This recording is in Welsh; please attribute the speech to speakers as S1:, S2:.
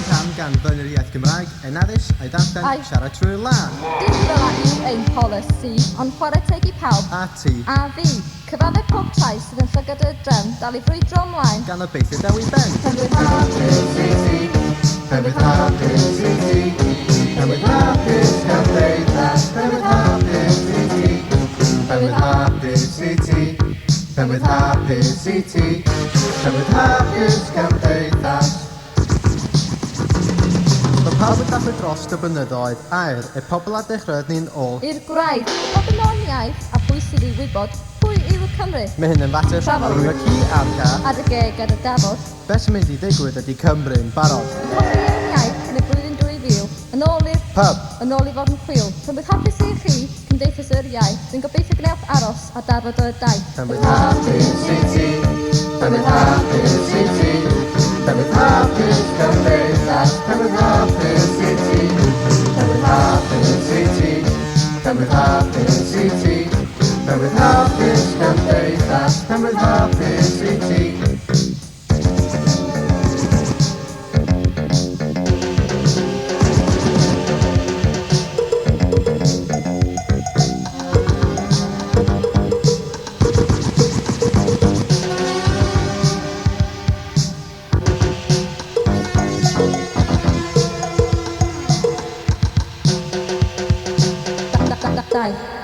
S1: yn cam gan Blynyddoedd Gymraeg ein addysg a'i ddarllen siarad trwy'r lan.
S2: Dim ddyla yw ein polisi, ond chwarae teg i pawb
S1: A ti.
S2: a fi. Cyfaddau pob trais sydd yn llygad y drefn dal i frwydro ymlaen.
S1: Gan obeithio dewi ben.
S2: Penwydd hapus i ti,
S1: Penwydd hapus i ti. Penwydd hapus cymdeithas. Penwydd hapus i ti. Penwydd hapus i ti. Penwydd hapus i ti. Penwydd hapus cymdeithas. Mae pawb yn dathlu dros y blynyddoedd aur y pobl a dechreuodd ôl
S2: i'r gwraig, bod yn o'n iaith a pwy sydd i wybod pwy yw y Cymru.
S1: Mae hyn yn fater
S2: Trafod.
S1: rhwng y ci a'r ca.
S2: A dy geg ar y dafod.
S1: Beth sy'n mynd i ddigwydd ydy Cymru'n barod.
S2: Colli ein iaith yn y blwyddyn 2000, yn ôl i'r
S1: Pub.
S2: yn ôl i fod yn chwil. Penwydd hapus i chi, cymdeithas yr iaith. Dwi'n gobeithio gnewch aros a darfod y daith.
S1: Penwydd hapus i ti. Penwydd hapus i ti. Penwydd hapus cymdeithas. Penwydd hapus i ti. Penwydd hapus i ti. Penwydd hapus i ti. Penwydd hapus cymdeithas. Penwydd hapus i ti.
S2: Dau.